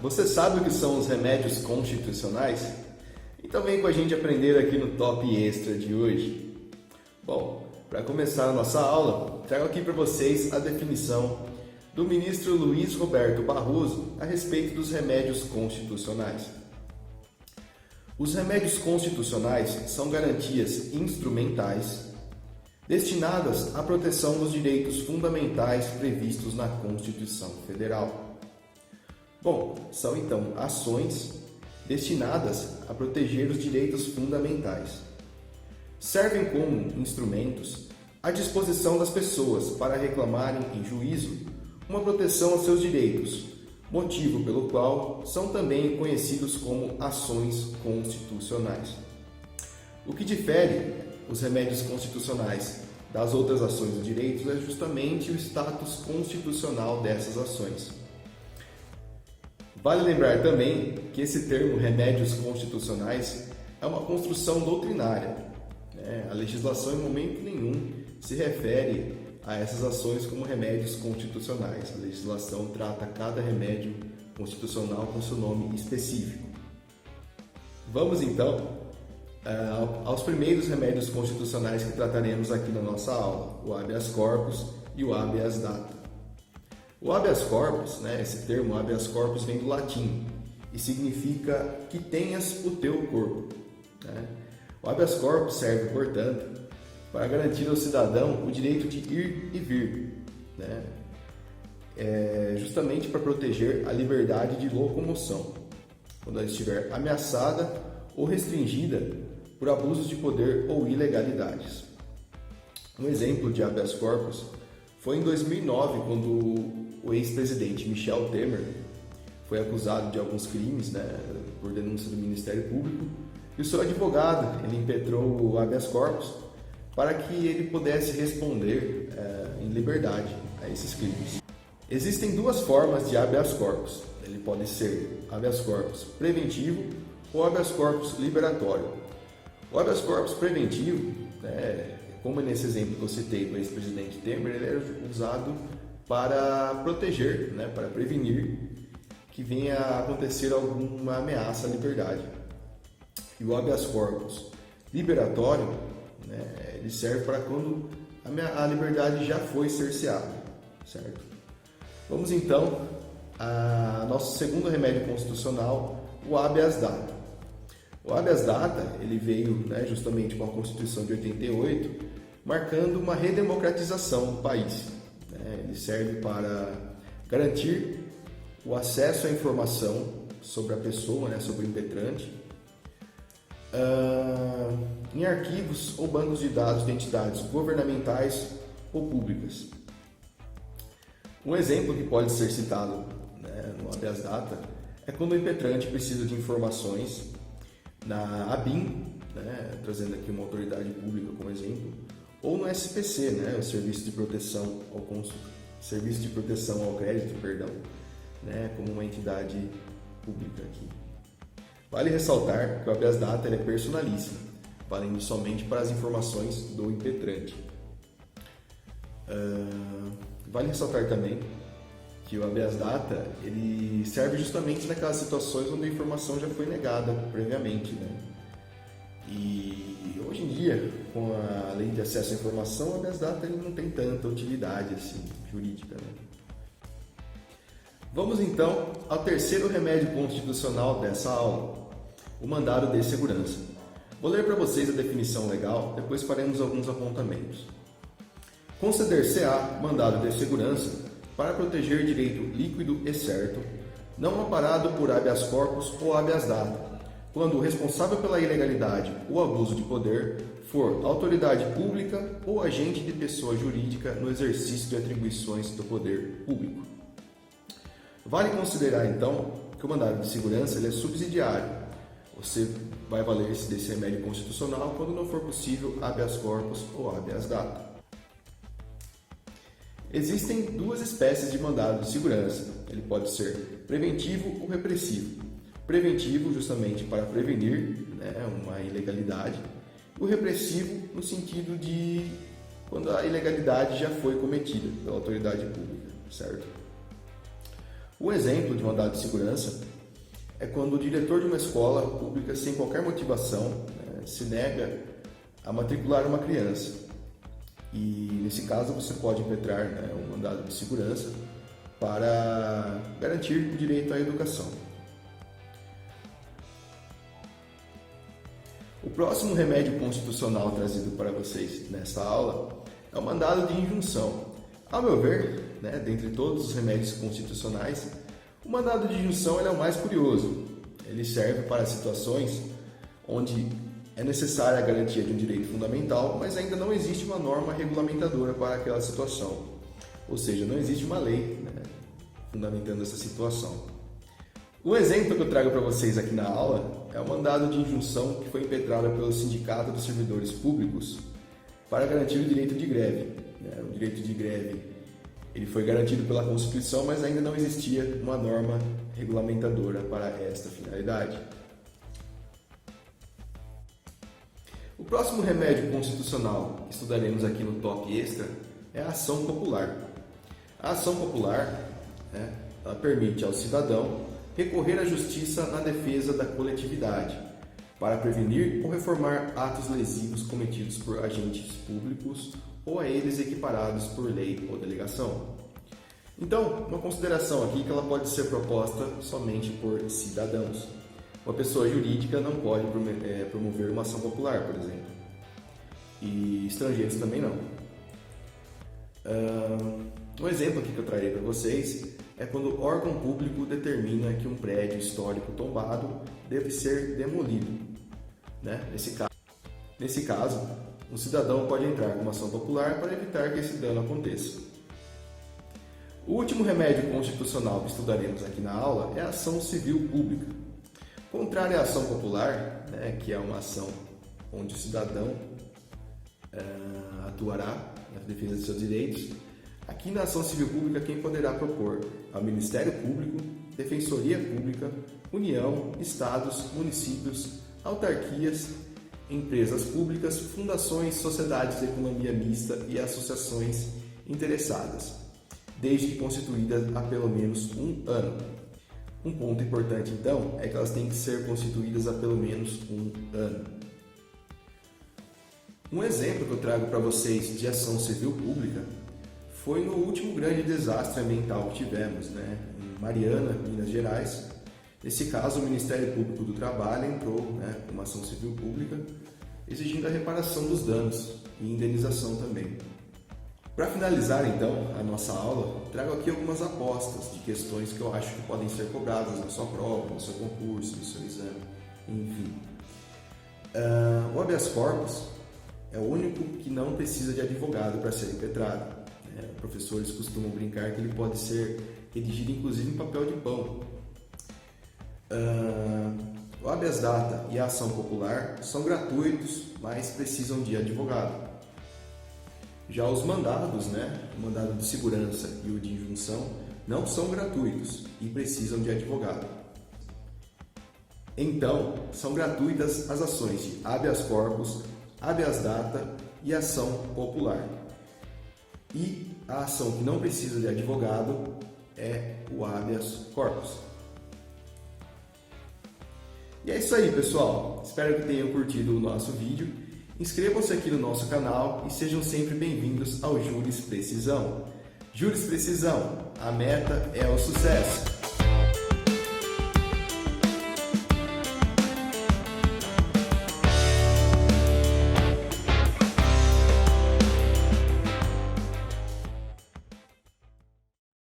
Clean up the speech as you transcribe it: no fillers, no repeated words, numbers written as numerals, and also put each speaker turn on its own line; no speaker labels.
Você sabe o que são os remédios constitucionais? Então vem com a gente aprender aqui no Top Extra de hoje. Bom, para começar a nossa aula, trago aqui para vocês a definição do ministro Luiz Roberto Barroso a respeito dos remédios constitucionais. Os remédios constitucionais são garantias instrumentais destinadas à proteção dos direitos fundamentais previstos na Constituição Federal. Bom, são então ações destinadas a proteger os direitos fundamentais. Servem como instrumentos à disposição das pessoas para reclamarem em juízo uma proteção aos seus direitos, motivo pelo qual são também conhecidos como ações constitucionais. O que difere os remédios constitucionais das outras ações dos direitos é justamente o status constitucional dessas ações. Vale lembrar também que esse termo remédios constitucionais é uma construção doutrinária. A legislação em momento nenhum se refere a essas ações como remédios constitucionais. A legislação trata cada remédio constitucional com seu nome específico. Vamos então aos primeiros remédios constitucionais que trataremos aqui na nossa aula, o habeas corpus e o habeas data. O habeas corpus, esse termo habeas corpus vem do latim e significa que tenhas o teu corpo. O habeas corpus serve, portanto, para garantir ao cidadão o direito de ir e vir, justamente para proteger a liberdade de locomoção, quando ela estiver ameaçada ou restringida por abusos de poder ou ilegalidades. Um exemplo de habeas corpus foi em 2009, quando o ex-presidente Michel Temer foi acusado de alguns crimes, por denúncia do Ministério Público, e o seu advogado ele impetrou o habeas corpus para que ele pudesse responder em liberdade a esses crimes. Existem duas formas de habeas corpus. Ele pode ser habeas corpus preventivo ou habeas corpus liberatório. O habeas corpus preventivo, como nesse exemplo que eu citei do ex-presidente Temer, ele era usado para proteger, para prevenir que venha a acontecer alguma ameaça à liberdade. E o habeas corpus liberatório, ele serve para quando a liberdade já foi cerceada, certo? Vamos então ao nosso segundo remédio constitucional, o habeas data. O habeas data ele veio justamente com a Constituição de 88, marcando uma redemocratização do país. Ele serve para garantir o acesso à informação sobre a pessoa, sobre o impetrante, em arquivos ou bancos de dados de entidades governamentais ou públicas. Um exemplo que pode ser citado no habeas data é quando o impetrante precisa de informações na ABIN, trazendo aqui uma autoridade pública como exemplo, ou no SPC, o Serviço de Proteção ao Crédito, como uma entidade pública aqui. Vale ressaltar que o habeas data é personalíssimo, valendo somente para as informações do impetrante. Vale ressaltar também que o habeas data ele serve justamente naquelas situações onde a informação já foi negada previamente. E hoje em dia, com a lei de acesso à informação, o habeas data ele não tem tanta utilidade assim, jurídica. Vamos então ao terceiro remédio constitucional dessa aula, o mandado de segurança. Vou ler para vocês a definição legal, depois faremos alguns apontamentos. Conceder-se-á mandado de segurança para proteger direito líquido e certo, não amparado por habeas corpus ou habeas data, quando o responsável pela ilegalidade ou abuso de poder for autoridade pública ou agente de pessoa jurídica no exercício de atribuições do poder público. Vale considerar, então, que o mandado de segurança ele é subsidiário. Você vai valer-se desse remédio constitucional quando não for possível habeas corpus ou habeas data. Existem duas espécies de mandado de segurança. Ele pode ser preventivo ou repressivo. Preventivo justamente para prevenir uma ilegalidade. O repressivo no sentido de quando a ilegalidade já foi cometida pela autoridade pública, certo? Um exemplo de mandado de segurança é quando o diretor de uma escola pública, sem qualquer motivação, né, se nega a matricular uma criança. E nesse caso você pode impetrar, né, um mandado de segurança para garantir o direito à educação. O próximo remédio constitucional trazido para vocês nesta aula é o mandado de injunção. Ao meu ver, né, dentre todos os remédios constitucionais, o mandado de injunção é o mais curioso. Ele serve para situações onde é necessária a garantia de um direito fundamental, mas ainda não existe uma norma regulamentadora para aquela situação. Ou seja, não existe uma lei, né, fundamentando essa situação. Um exemplo que eu trago para vocês aqui na aula é o mandado de injunção que foi impetrado pelo Sindicato dos Servidores Públicos para garantir o direito de greve. O direito de greve ele foi garantido pela Constituição, mas ainda não existia uma norma regulamentadora para esta finalidade. O próximo remédio constitucional que estudaremos aqui no Top Extra é a ação popular. A ação popular, né, ela permite ao cidadão recorrer à justiça na defesa da coletividade, para prevenir ou reformar atos lesivos cometidos por agentes públicos ou a eles equiparados por lei ou delegação. Então, uma consideração aqui que ela pode ser proposta somente por cidadãos. Uma pessoa jurídica não pode promover uma ação popular, por exemplo. E estrangeiros também não. Um exemplo aqui que eu trarei para vocês é quando o órgão público determina que um prédio histórico tombado deve ser demolido. Né? Nesse caso, um cidadão pode entrar com uma ação popular para evitar que esse dano aconteça. O último remédio constitucional que estudaremos aqui na aula é a ação civil pública. Contrária à ação popular, né, que é uma ação onde o cidadão atuará na defesa de seus direitos, aqui na ação civil pública quem poderá propor ao Ministério Público, Defensoria Pública, União, Estados, municípios, autarquias, empresas públicas, fundações, sociedades de economia mista e associações interessadas, desde que constituídas há pelo menos um ano. Um ponto importante, então, é que elas têm que ser constituídas há pelo menos um ano. Um exemplo que eu trago para vocês de ação civil pública foi no último grande desastre ambiental que tivemos, né, em Mariana, Minas Gerais. Nesse caso, o Ministério Público do Trabalho entrou, né, com uma ação civil pública, exigindo a reparação dos danos e indenização também. Para finalizar, então, a nossa aula, trago aqui algumas apostas de questões que eu acho que podem ser cobradas na sua prova, no seu concurso, no seu exame, enfim. O habeas corpus é o único que não precisa de advogado para ser impetrado. Professores costumam brincar que ele pode ser redigido inclusive em papel de pão. O habeas data e a ação popular são gratuitos, mas precisam de advogado. Já os mandados, o mandado de segurança e o de injunção, não são gratuitos e precisam de advogado. Então, são gratuitas as ações de habeas corpus, habeas data e ação popular. E a ação que não precisa de advogado é o habeas corpus. E é isso aí, pessoal. Espero que tenham curtido o nosso vídeo. Inscrevam-se aqui no nosso canal e sejam sempre bem-vindos ao Júris Precisão. Júris Precisão, a meta é o sucesso!